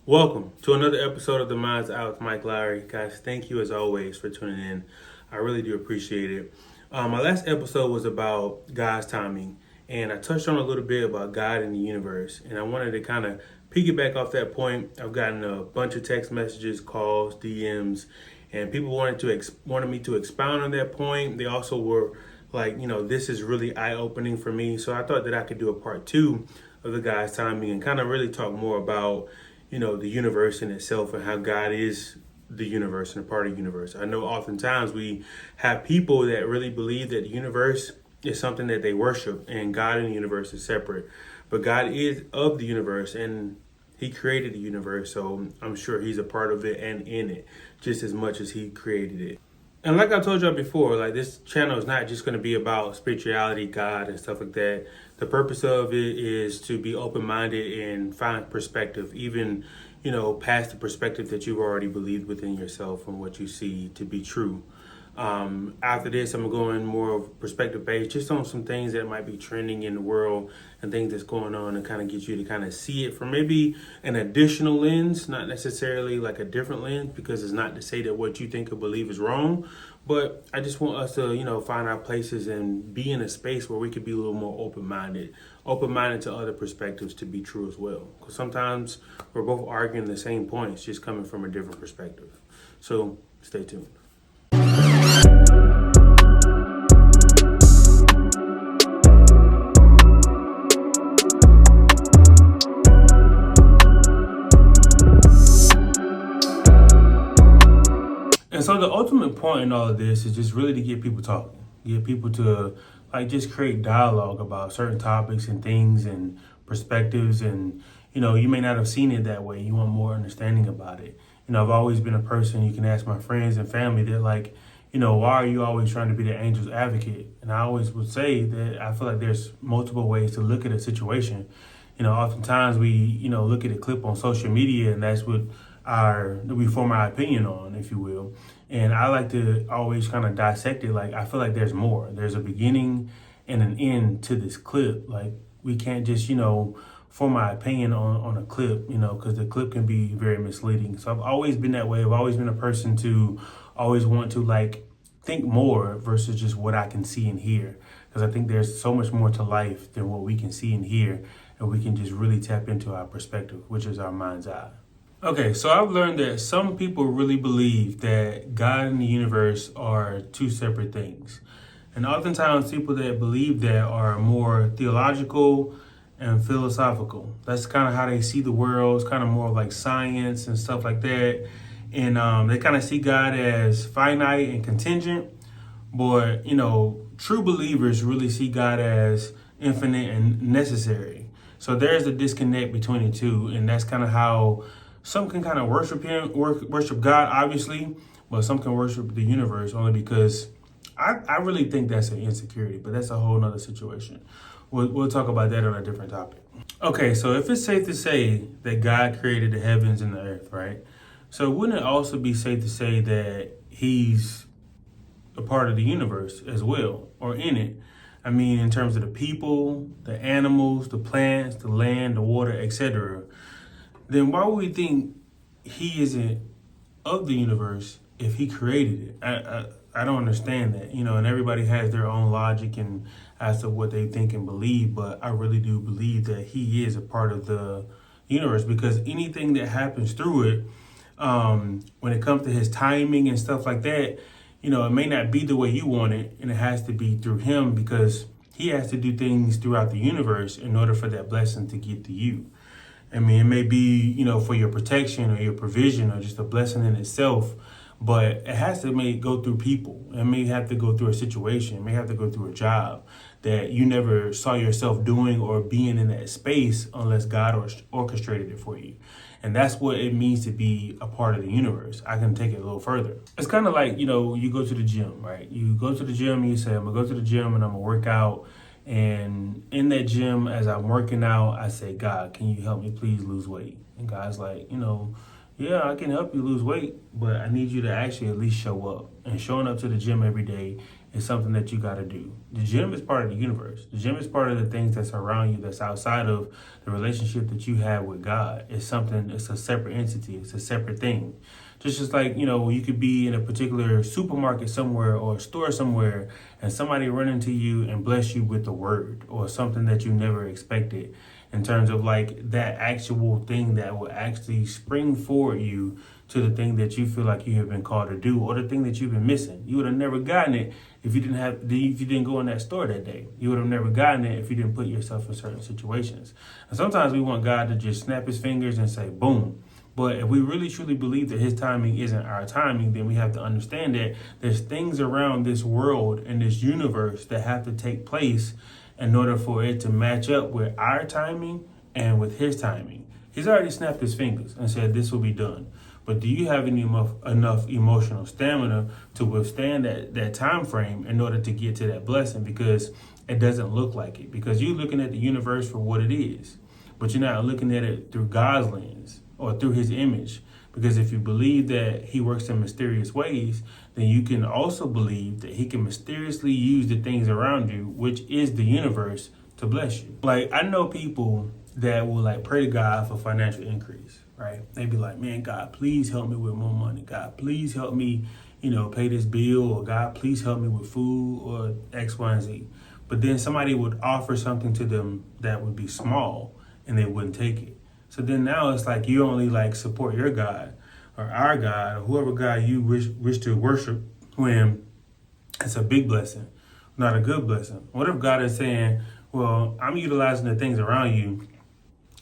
Welcome to another episode of The Mind's Eye with Mike Lowry. Guys, thank you as always for tuning in. I really do appreciate it. My last episode was about God's timing, and I touched on a little bit about God and the universe. And I wanted to kind of piggyback off that point. I've gotten a bunch of text messages, calls, DMs, and people wanted me to expound on that point. They also were like, this is really eye opening for me. So I thought that I could do a part two of the God's timing and kind of really talk more about the universe in itself and how God is the universe and a part of the universe. I know oftentimes we have people that really believe that the universe is something that they worship and God and the universe is separate. But God is of the universe and he created the universe. So I'm sure he's a part of it and in it just as much as he created it. And like I told y'all before, like this channel is not just going to be about spirituality, God, and stuff like that. The purpose of it is to be open-minded and find perspective, even, past the perspective that you've already believed within yourself and what you see to be true. After this, I'm going more of perspective based, just on some things that might be trending in the world and things that's going on, and kind of get you to kind of see it from maybe an additional lens, not necessarily like a different lens, because it's not to say that what you think or believe is wrong, but I just want us to, find our places and be in a space where we could be a little more open-minded to other perspectives to be true as well. Because sometimes we're both arguing the same points, just coming from a different perspective. So stay tuned. And so the ultimate point in all of this is just really to get people talking, get people to just create dialogue about certain topics and things and perspectives. And, you may not have seen it that way. You want more understanding about it. I've always been a person, you can ask my friends and family that why are you always trying to be the angel's advocate? And I always would say that I feel like there's multiple ways to look at a situation. Oftentimes we, look at a clip on social media and that's what we form our opinion on, if you will. And I like to always kind of dissect it. Like, I feel like there's more. There's a beginning and an end to this clip. Like, we can't just, form my opinion on a clip, because the clip can be very misleading. So I've always been that way. I've always been a person to always want to think more versus just what I can see and hear. Because I think there's so much more to life than what we can see and hear. And we can just really tap into our perspective, which is our mind's eye. Okay, so I've learned that some people really believe that God and the universe are two separate things. And oftentimes people that believe that are more theological and philosophical. That's kind of how they see the world. It's kind of more like science and stuff like that. And they kind of see God as finite and contingent. But, true believers really see God as infinite and necessary. So there's a disconnect between the two. And that's kind of how some can kind of worship him, worship God, obviously, but some can worship the universe only because I really think that's an insecurity, but that's a whole nother situation. We'll talk about that on a different topic. Okay, so if it's safe to say that God created the heavens and the earth, right? So wouldn't it also be safe to say that he's a part of the universe as well, or in it? I mean, in terms of the people, the animals, the plants, the land, the water, etc., then why would we think he isn't of the universe if he created it? I don't understand that, and everybody has their own logic and as to what they think and believe, but I really do believe that he is a part of the universe, because anything that happens through it, when it comes to his timing and stuff like that, it may not be the way you want it, and it has to be through him because he has to do things throughout the universe in order for that blessing to get to you. I mean, it may be, for your protection or your provision or just a blessing in itself, but it has to go through people. It may have to go through a situation. It may have to go through a job that you never saw yourself doing or being in that space unless God orchestrated it for you. And that's what it means to be a part of the universe. I can take it a little further. It's kind of like, you go to the gym, right? You go to the gym and you say, I'm going to go to the gym and I'm going to work out. And in that gym, as I'm working out, I say, God, can you help me please lose weight? And God's like, yeah, I can help you lose weight, but I need you to actually at least show up. And showing up to the gym every day is something that you got to do. The gym is part of the universe. The gym is part of the things that's around you, that's outside of the relationship that you have with God. It's something, it's a separate entity, it's a separate thing. Just like, you could be in a particular supermarket somewhere or a store somewhere and somebody run into you and bless you with the word or something that you never expected, in terms of like that actual thing that will actually spring forward you to the thing that you feel like you have been called to do, or the thing that you've been missing. You would have never gotten it if you didn't go in that store that day. You would have never gotten it if you didn't put yourself in certain situations. And sometimes we want God to just snap his fingers and say, boom. But if we really truly believe that his timing isn't our timing, then we have to understand that there's things around this world and this universe that have to take place in order for it to match up with our timing and with his timing. He's already snapped his fingers and said this will be done. But do you have enough emotional stamina to withstand that time frame in order to get to that blessing? Because it doesn't look like it. Because you're looking at the universe for what it is, but you're not looking at it through God's lens or through his image. Because if you believe that he works in mysterious ways, then you can also believe that he can mysteriously use the things around you, which is the universe, to bless you. Like, I know people that will like pray to God for financial increase, right? They be like, man, God, please help me with more money. God, please help me, pay this bill, or God, please help me with food, or X, Y, and Z. But then somebody would offer something to them that would be small and they wouldn't take it. So then now it's like you only like support your God or our God or whoever God you wish to worship, when it's a big blessing, not a good blessing. What if God is saying, well, I'm utilizing the things around you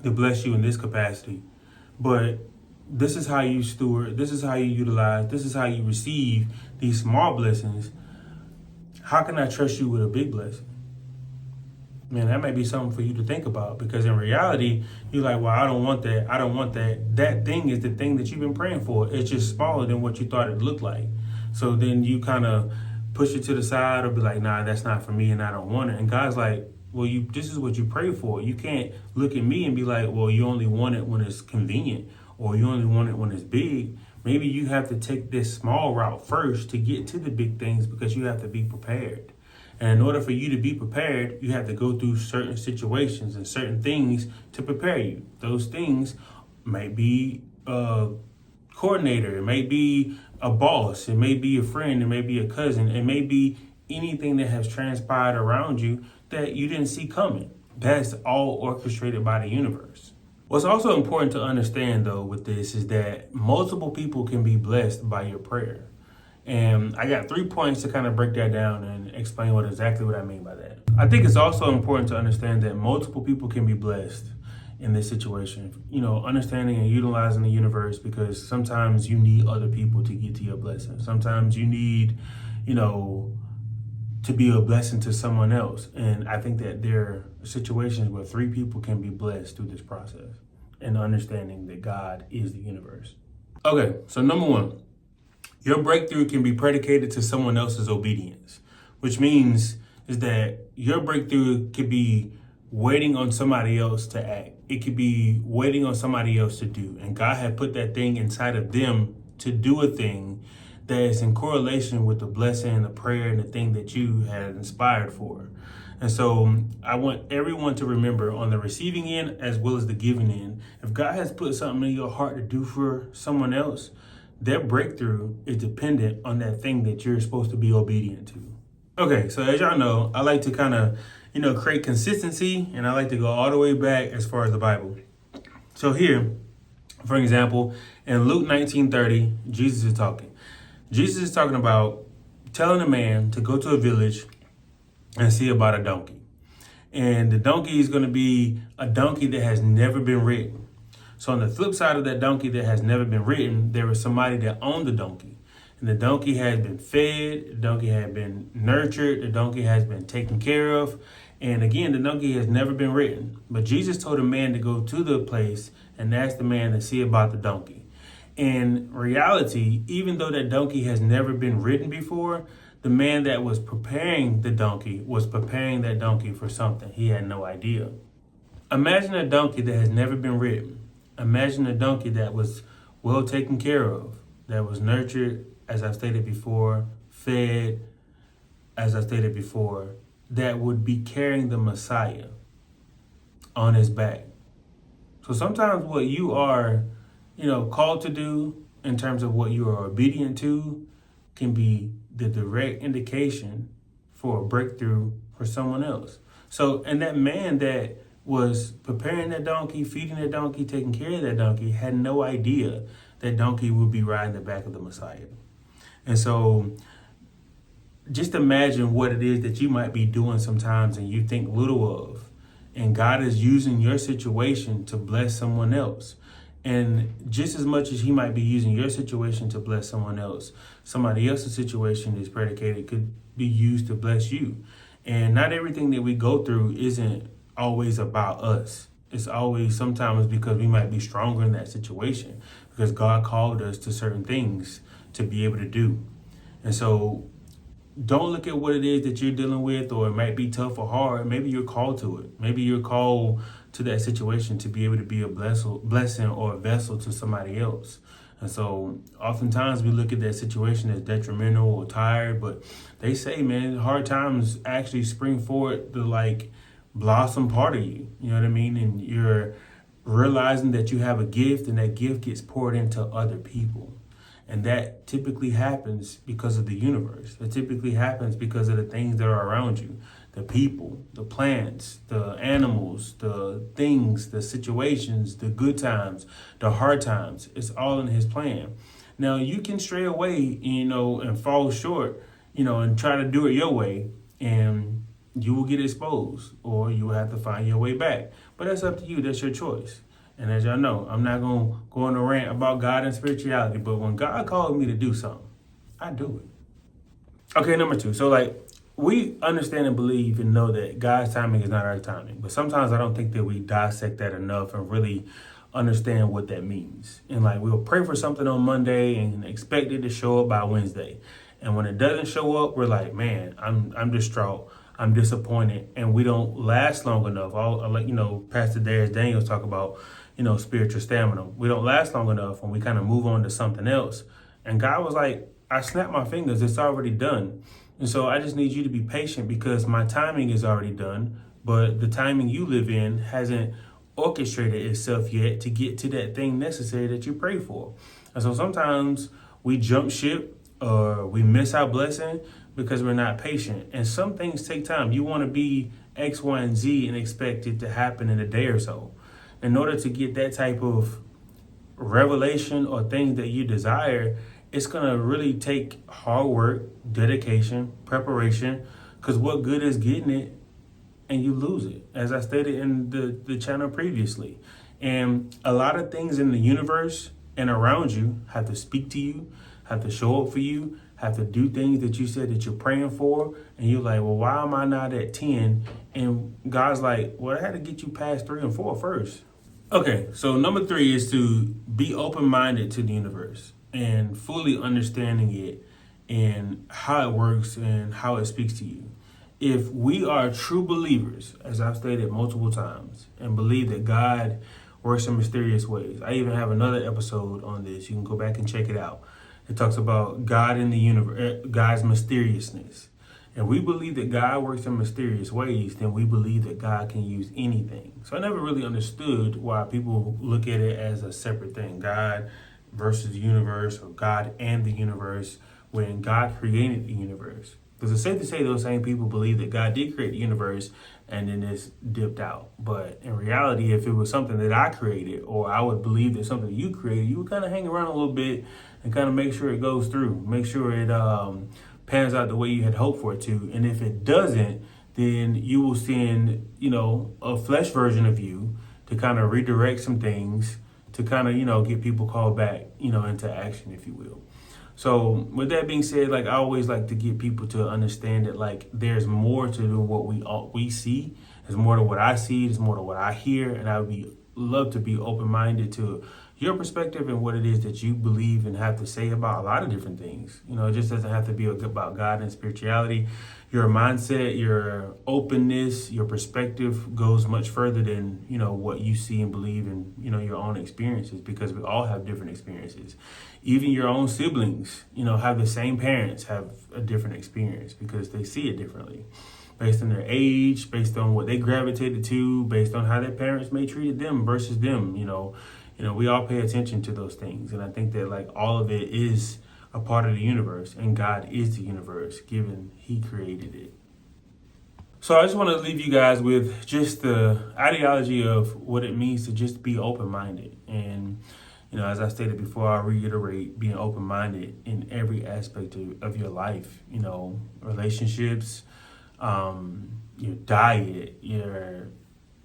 to bless you in this capacity, but this is how you steward, this is how you utilize, this is how you receive these small blessings. How can I trust you with a big blessing? Man, that may be something for you to think about, because in reality, you're like, well, I don't want that. I don't want that. That thing is the thing that you've been praying for. It's just smaller than what you thought it looked like. So then you kind of push it to the side or be like, nah, that's not for me and I don't want it. And God's like, well, this is what you pray for. You can't look at me and be like, well, you only want it when it's convenient, or you only want it when it's big. Maybe you have to take this small route first to get to the big things, because you have to be prepared. And in order for you to be prepared, you have to go through certain situations and certain things to prepare you. Those things might be a coordinator, it may be a boss, it may be a friend, it may be a cousin, it may be anything that has transpired around you that you didn't see coming. That's all orchestrated by the universe. What's also important to understand, though, with this is that multiple people can be blessed by your prayer. And I got 3 points to kind of break that down and explain exactly what I mean by that. I think it's also important to understand that multiple people can be blessed in this situation. Understanding and utilizing the universe, because sometimes you need other people to get to your blessing. Sometimes you need, to be a blessing to someone else. And I think that there are situations where 3 people can be blessed through this process, and understanding that God is the universe. Okay, so number 1. Your breakthrough can be predicated to someone else's obedience, which means is that your breakthrough could be waiting on somebody else to act. It could be waiting on somebody else to do. And God had put that thing inside of them to do a thing that is in correlation with the blessing and the prayer and the thing that you had inspired for. And so I want everyone to remember, on the receiving end as well as the giving end, if God has put something in your heart to do for someone else, their breakthrough is dependent on that thing that you're supposed to be obedient to. Okay, so as y'all know, I like to kind of, create consistency, and I like to go all the way back as far as the Bible. So here, for example, in Luke 19:30, Jesus is talking. Jesus is talking about telling a man to go to a village and see about a donkey. And the donkey is going to be a donkey that has never been ridden. So on the flip side of that donkey that has never been ridden, there was somebody that owned the donkey. And the donkey had been fed, the donkey had been nurtured, the donkey has been taken care of. And again, the donkey has never been ridden. But Jesus told a man to go to the place and ask the man to see about the donkey. In reality, even though that donkey has never been ridden before, the man that was preparing the donkey was preparing that donkey for something he had no idea. Imagine a donkey that has never been ridden. Imagine a donkey that was well taken care of, that was nurtured, as I've stated before, fed, as I stated before, that would be carrying the Messiah on his back. So sometimes what you are, called to do in terms of what you are obedient to can be the direct indication for a breakthrough for someone else. So, and that man that was preparing that donkey, feeding that donkey, taking care of that donkey, had no idea that donkey would be riding the back of the Messiah. And so just imagine what it is that you might be doing sometimes and you think little of. And God is using your situation to bless someone else. And just as much as he might be using your situation to bless someone else, somebody else's situation is predicated, could be used to bless you. And not everything that we go through isn't always about us. It's always sometimes because we might be stronger in that situation, because God called us to certain things to be able to do. And so don't look at what it is that you're dealing with, or it might be tough or hard. Maybe you're called to it. Maybe you're called to that situation to be able to be a blessing or a vessel to somebody else. And so oftentimes we look at that situation as detrimental or tired, but they say, man, hard times actually spring forward the blossom part of you. You know what I mean? And you're realizing that you have a gift, and that gift gets poured into other people. And that typically happens because of the universe. It typically happens because of the things that are around you. The people, the plants, the animals, the things, the situations, the good times, the hard times. It's all in his plan. Now, you can stray away, and fall short, and try to do it your way, and you will get exposed, or you will have to find your way back. But that's up to you. That's your choice. And as y'all know, I'm not going to go on a rant about God and spirituality, but when God called me to do something, I do it. Okay, number 2. So we understand and believe and know that God's timing is not our timing, but sometimes I don't think that we dissect that enough and really understand what that means. And we'll pray for something on Monday and expect it to show up by Wednesday. And when it doesn't show up, we're like, man, I'm distraught. I'm disappointed, and we don't last long enough. I'll let Pastor Darius Daniels talk about, spiritual stamina. We don't last long enough when we kind of move on to something else. And God was like, I snapped my fingers. It's already done. And so I just need you to be patient, because my timing is already done, but the timing you live in hasn't orchestrated itself yet to get to that thing necessary that you pray for. And so sometimes we jump ship or we miss our blessing because we're not patient. And some things take time. You want to be X, Y, and Z and expect it to happen in a day or so. In order to get that type of revelation or things that you desire, it's going to really take hard work, dedication, preparation, because what good is getting it and you lose it, as I stated in the channel previously. And a lot of things in the universe and around you have to speak to you, have to show up for you, have to do things that you said that you're praying for. And you're like, well, why am I not at 10? And God's like, well, I had to get you past 3 and 4 first. Okay, so number 3 is to be open-minded to the universe and fully understanding it and how it works and how it speaks to you. If we are true believers, as I've stated multiple times, and believe that God works in mysterious ways. I even have another episode on this. You can go back and check it out. It talks about God in the universe, God's mysteriousness. And we believe that God works in mysterious ways, then we believe that God can use anything. So I never really understood why people look at it as a separate thing, God versus the universe, or God and the universe, when God created the universe. Because it's safe to say those same people believe that God did create the universe and then it's dipped out. But in reality, if it was something that I created, or I would believe that something you created, you would kind of hang around a little bit and kind of make sure it goes through, make sure it pans out the way you had hoped for it to. And if it doesn't, then you will send, a flesh version of you to kind of redirect some things to kind of, get people called back, into action, if you will. So with that being said, I always like to get people to understand that there's more to what we see. There's more to what I see. There's more to what I hear. And I would love to be open-minded to your perspective and what it is that you believe and have to say about a lot of different things. It just doesn't have to be about God and spirituality. Your mindset, your openness, your perspective goes much further than, what you see and believe in, your own experiences, because we all have different experiences. Even your own siblings, have the same parents, have a different experience because they see it differently based on their age, based on what they gravitated to, based on how their parents may treated them versus them. We all pay attention to those things. And I think that like all of it is a part of the universe, and God is the universe, given He created it. So I just want to leave you guys with just the ideology of what it means to just be open-minded. And, as I stated before, I reiterate being open-minded in every aspect of your life, relationships, your diet, your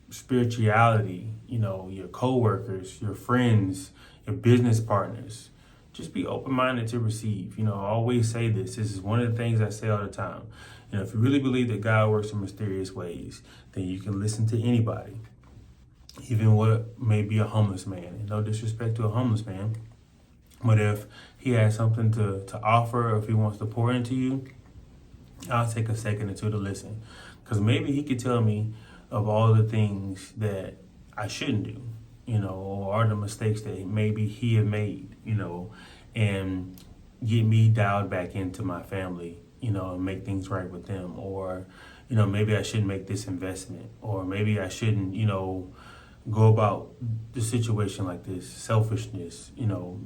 spirituality, your coworkers, your friends, your business partners. Just be open-minded to receive. I always say this. This is one of the things I say all the time. If you really believe that God works in mysterious ways, then you can listen to anybody, even what may be a homeless man. And no disrespect to a homeless man, but if he has something to offer, or if he wants to pour into you, I'll take a second or two to listen, because maybe he could tell me of all the things that I shouldn't do, or are the mistakes that maybe he had made, and get me dialed back into my family, and make things right with them. Or, maybe I shouldn't make this investment, or maybe I shouldn't, go about the situation like this, selfishness,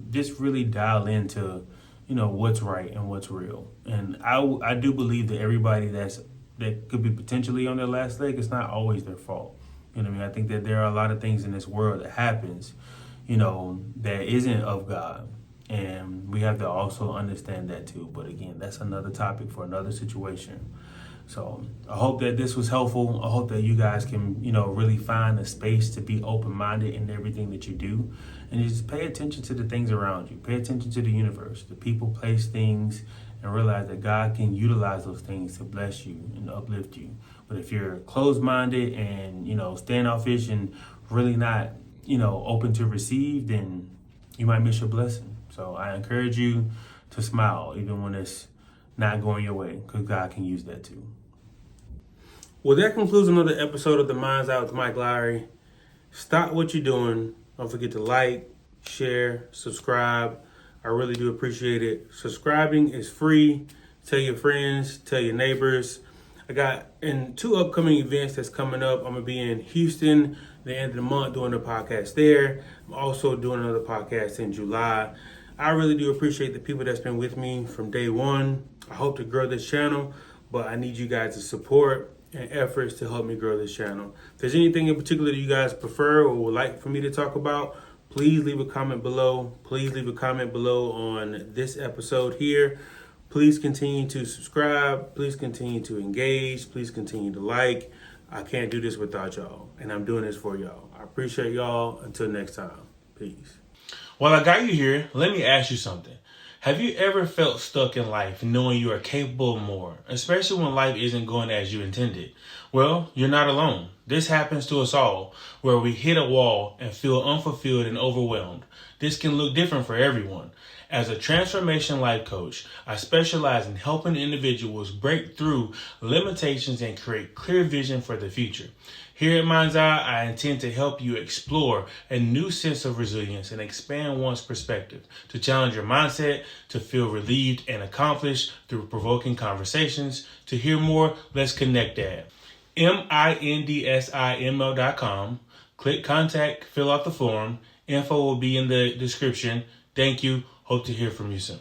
just really dial into, what's right and what's real. And I do believe that everybody that could be potentially on their last leg, it's not always their fault. I think that there are a lot of things in this world that happens, that isn't of God. And we have to also understand that too. But again, that's another topic for another situation. So I hope that this was helpful. I hope that you guys can, really find a space to be open-minded in everything that you do. And just pay attention to the things around you. Pay attention to the universe, the people, place, things, and realize that God can utilize those things to bless you and uplift you. But if you're closed-minded and, standoffish and really not, open to receive, then you might miss your blessing. So I encourage you to smile even when it's not going your way, because God can use that too. Well, that concludes another episode of The Mind's Eye with Mike Lowry. Stop what you're doing. Don't forget to like, share, subscribe. I really do appreciate it. Subscribing is free. Tell your friends, tell your neighbors. I got in 2 upcoming events that's coming up. I'm going to be in Houston the end of the month doing a podcast there. I'm also doing another podcast in July. I really do appreciate the people that's been with me from day one. I hope to grow this channel, but I need you guys' support and efforts to help me grow this channel. If there's anything in particular that you guys prefer or would like for me to talk about, please leave a comment below. Please leave a comment below on this episode here. Please continue to subscribe. Please continue to engage. Please continue to like. I can't do this without y'all, and I'm doing this for y'all. I appreciate y'all. Until next time, peace. While I got you here, let me ask you something. Have you ever felt stuck in life knowing you are capable of more, especially when life isn't going as you intended? Well, you're not alone. This happens to us all, where we hit a wall and feel unfulfilled and overwhelmed. This can look different for everyone. As a transformation life coach, I specialize in helping individuals break through limitations and create clear vision for the future. Here at Mind's Eye, I intend to help you explore a new sense of resilience and expand one's perspective, to challenge your mindset, to feel relieved and accomplished through provoking conversations. To hear more, let's connect at mindsiml.com. Click contact, fill out the form. Info will be in the description. Thank you. Hope to hear from you soon.